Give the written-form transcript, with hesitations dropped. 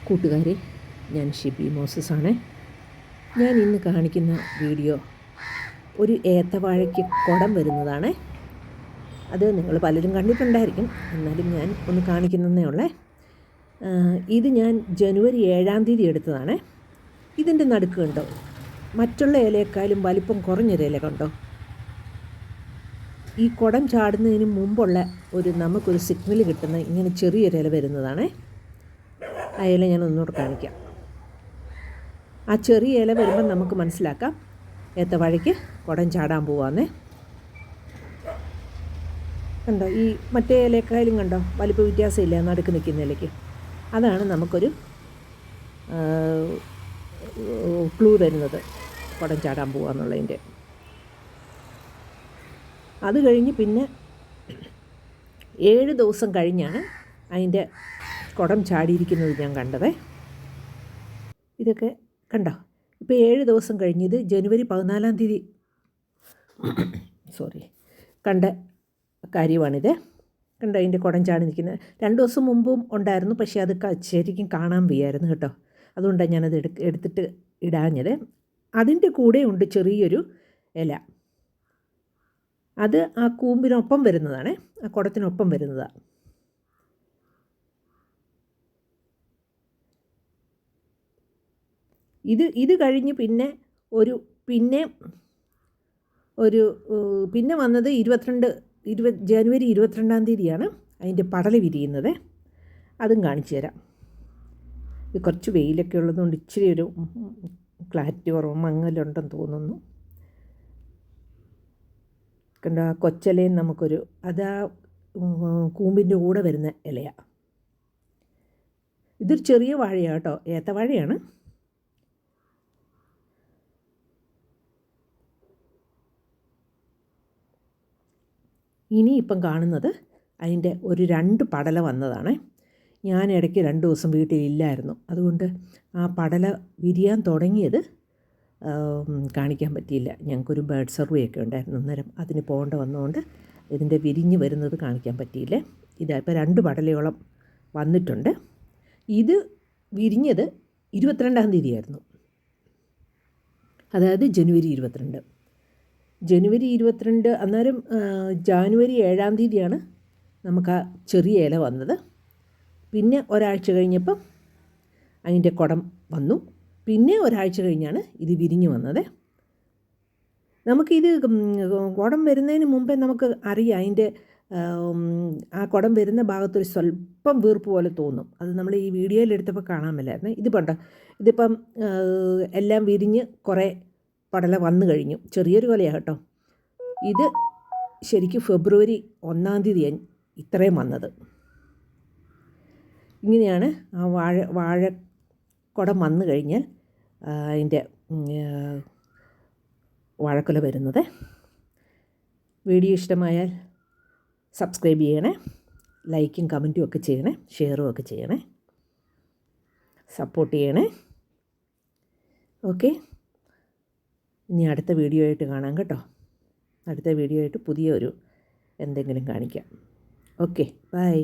കൂട്ടുകാരെ, ഞാൻ ഷിബി മോസസാണ്. ഞാൻ ഇന്ന് കാണിക്കുന്ന വീഡിയോ ഒരു ഏത്തവാഴയ്ക്ക് കുടം വരുന്നതാണ്. അത് നിങ്ങൾ പലരും കണ്ടിട്ടുണ്ടായിരിക്കും, എന്നാലും ഞാൻ ഒന്ന് കാണിക്കുന്നതേ ഉള്ളേ. ഇത് ഞാൻ ജനുവരി 7-ാം തീയതി എടുത്തതാണ്. ഇതിൻ്റെ നടുക്ക് കണ്ടോ, മറ്റുള്ള ഇലയേക്കാളും വലിപ്പം കുറഞ്ഞൊരു ഇല കണ്ടോ. ഈ കുടം ചാടുന്നതിന് മുമ്പുള്ള നമുക്കൊരു സിഗ്നൽ കിട്ടുന്ന ഇങ്ങനെ ചെറിയൊരു ഇല വരുന്നതാണ്. ആ ഇല ഞാൻ ഒന്നുകൂടെ കാണിക്കാം. ആ ചെറിയ ഇല വരുമ്പോൾ നമുക്ക് മനസ്സിലാക്കാം ഏത്തവാഴയ്ക്ക് കുടം ചാടാൻ പോവാന്നേ. കണ്ടോ, ഈ മറ്റേ ഇലക്കായാലും കണ്ടോ വലിപ്പ വ്യത്യാസമില്ല നടുക്ക് നിൽക്കുന്ന ഇലയ്ക്ക്. അതാണ് നമുക്കൊരു ക്ലൂ തരുന്നത് കുടം ചാടാൻ പോവാന്നുള്ളതിൻ്റെ. അത് കഴിഞ്ഞ് പിന്നെ 7 ദിവസം കഴിഞ്ഞാണ് അതിൻ്റെ കുടം ചാടിയിരിക്കുന്നത് ഞാൻ കണ്ടത്. ഇതൊക്കെ കണ്ടോ, ഇപ്പോൾ 7 ദിവസം കഴിഞ്ഞത് ജനുവരി 14-ാം തീയതി കണ്ട കാര്യമാണിത്. കണ്ടോ, അതിൻ്റെ കുടം ചാടി നിൽക്കുന്നത് 2 ദിവസം മുമ്പും ഉണ്ടായിരുന്നു, പക്ഷേ അത് ശരിക്കും കാണാൻ വയ്യായിരുന്നു കേട്ടോ. അതുകൊണ്ടാണ് ഞാനത് എടുത്തിട്ട് ഇടാഞ്ഞത്. അതിൻ്റെ കൂടെ ഉണ്ട് ചെറിയൊരു ഇല. അത് ആ കൂമ്പിനൊപ്പം വരുന്നതാണ്, ആ കുടത്തിനൊപ്പം വരുന്നതാണ്. ഇത് കഴിഞ്ഞ് പിന്നെ വന്നത് ജനുവരി 22-ാം തീയതിയാണ് അതിൻ്റെ പടല വിരിയുന്നത്. അതും കാണിച്ചു തരാം. ഇത് കുറച്ച് വെയിലൊക്കെ ഉള്ളതുകൊണ്ട് ഇച്ചിരി ഒരു ക്ലാരിറ്റി കുറവ്, മങ്ങലുണ്ടെന്ന് തോന്നുന്നു. കണ്ട, കൊച്ചലയും നമുക്കൊരു അതാ കൂമ്പിൻ്റെ കൂടെ വരുന്ന ഇലയാണ്. ഇതൊരു ചെറിയ വാഴയാണ് കേട്ടോ, ഏത്തവാഴയാണ്. ഇനിയിപ്പം കാണുന്നത് അതിൻ്റെ ഒരു 2 പടല വന്നതാണ്. ഞാൻ ഇടയ്ക്ക് 2 ദിവസം വീട്ടിലില്ലായിരുന്നു, അതുകൊണ്ട് ആ പടല വിരിയാൻ തുടങ്ങിയത് കാണിക്കാൻ പറ്റിയില്ല. ഞങ്ങൾക്കൊരു ബേർഡ് സർവേ ഒക്കെ ഉണ്ടായിരുന്നു, അന്നേരം അതിന് പോകേണ്ട വന്നതുകൊണ്ട് ഇതിൻ്റെ വിരിഞ്ഞ് വരുന്നത് കാണിക്കാൻ പറ്റിയില്ല. ഇതായപ്പോൾ 2 പടലയോളം വന്നിട്ടുണ്ട്. ഇത് വിരിഞ്ഞത് 22-ാം തീയതിയായിരുന്നു, അതായത് ജനുവരി 22. ജനുവരി 22 അന്നേരം ജാനുവരി 7-ാം തീയതിയാണ് നമുക്ക് ആ ചെറിയ ഇല വന്നത്. പിന്നെ ഒരാഴ്ച കഴിഞ്ഞപ്പം അതിൻ്റെ കുടം വന്നു. പിന്നെ ഒരാഴ്ച കഴിഞ്ഞാണ് ഇത് വിരിഞ്ഞു വന്നത്. നമുക്കിത് കുടം വരുന്നതിന് മുമ്പേ നമുക്ക് അറിയാം, അതിൻ്റെ ആ കുടം വരുന്ന ഭാഗത്തൊരു സ്വല്പം വീർപ്പ് പോലെ തോന്നും. അത് നമ്മൾ ഈ വീഡിയോയിൽ എടുത്തപ്പോൾ കാണാൻ മേലായിരുന്നു. ഇതിപ്പം എല്ലാം വിരിഞ്ഞ് കുറേ പടല വന്നു കഴിഞ്ഞു. ചെറിയൊരു കൊലയാണ് കേട്ടോ. ഇത് ശരിക്കും ഫെബ്രുവരി 1-ാം തീയതി ഇത്രയും വന്നത്. ഇങ്ങനെയാണ് ആ വാഴക്കുടം വന്നു കഴിഞ്ഞാൽ അതിൻ്റെ വാഴക്കുല വരുന്നത്. വീഡിയോ ഇഷ്ടമായാൽ സബ്സ്ക്രൈബ് ചെയ്യണേ, ലൈക്കും കമൻറ്റും ഒക്കെ ചെയ്യണേ, ഷെയറും ഒക്കെ ചെയ്യണേ, സപ്പോർട്ട് ചെയ്യണേ. ഓക്കെ, ഇനി അടുത്ത വീഡിയോ ആയിട്ട് കാണാം കേട്ടോ. അടുത്ത വീഡിയോ ആയിട്ട് പുതിയൊരു എന്തെങ്കിലും കാണിക്കാം. Okay, by.